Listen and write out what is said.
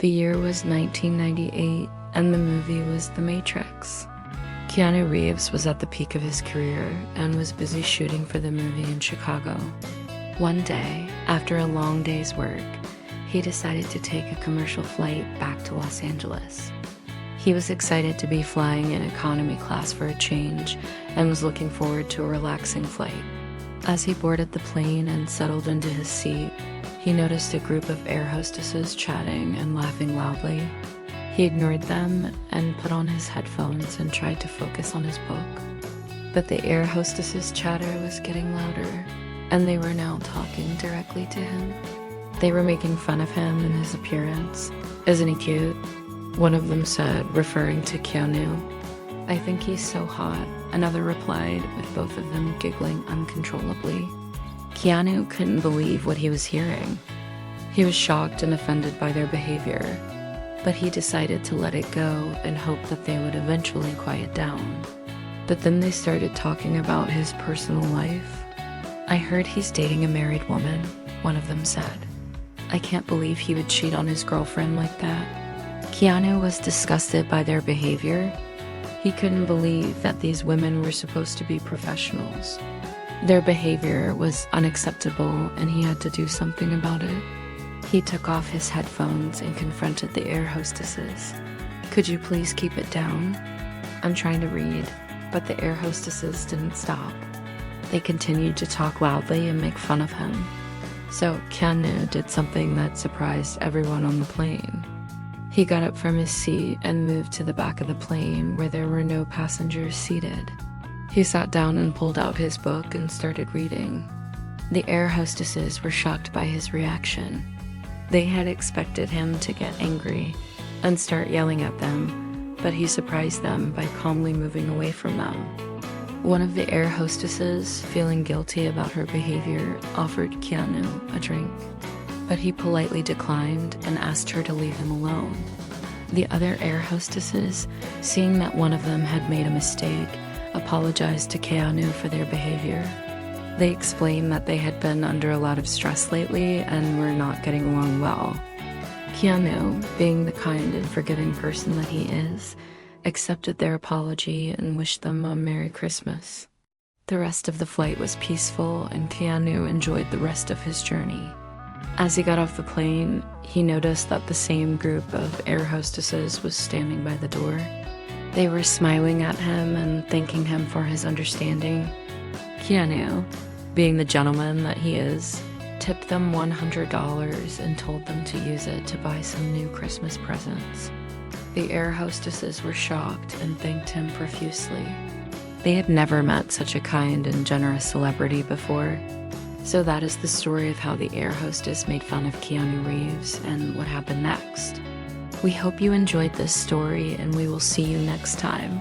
The year was 1998, and the movie was The Matrix. Keanu Reeves was at the peak of his career and was busy shooting for the movie in Chicago. One day, after a long day's work, he decided to take a commercial flight back to Los Angeles. He was excited to be flying in economy class for a change and was looking forward to a relaxing flight. As he boarded the plane and settled into his seat, he noticed a group of air hostesses chatting and laughing loudly. He ignored them and put on his headphones and tried to focus on his book. But the air hostesses' chatter was getting louder, and they were now talking directly to him. They were making fun of him and his appearance. "Isn't he cute?" one of them said, referring to Keanu. "I think he's so hot," another replied, with both of them giggling uncontrollably. Keanu couldn't believe what he was hearing. He was shocked and offended by their behavior, but he decided to let it go and hope that they would eventually quiet down. But then they started talking about his personal life. "I heard he's dating a married woman," one of them said. "I can't believe he would cheat on his girlfriend like that." Keanu was disgusted by their behavior. He couldn't believe that these women were supposed to be professionals. Their behavior was unacceptable, and he had to do something about it. He took off his headphones and confronted the air hostesses. "Could you please keep it down? I'm trying to read." But the air hostesses didn't stop. They continued to talk loudly and make fun of him. So Keanu did something that surprised everyone on the plane. He got up from his seat and moved to the back of the plane where there were no passengers seated. He sat down and pulled out his book and started reading. The air hostesses were shocked by his reaction. They had expected him to get angry and start yelling at them, but he surprised them by calmly moving away from them. One of the air hostesses, feeling guilty about her behavior, offered Keanu a drink, but he politely declined and asked her to leave him alone. The other air hostesses, seeing that one of them had made a mistake, apologized to Keanu for their behavior. They explained that they had been under a lot of stress lately and were not getting along well. Keanu, being the kind and forgiving person that he is, accepted their apology and wished them a Merry Christmas. The rest of the flight was peaceful, and Keanu enjoyed the rest of his journey. As he got off the plane, he noticed that the same group of air hostesses was standing by the door. They were smiling at him and thanking him for his understanding. Keanu, being the gentleman that he is, tipped them $100 and told them to use it to buy some new Christmas presents. The air hostesses were shocked and thanked him profusely. They had never met such a kind and generous celebrity before. So that is the story of how the air hostess made fun of Keanu Reeves and what happened next. We hope you enjoyed this story, and we will see you next time.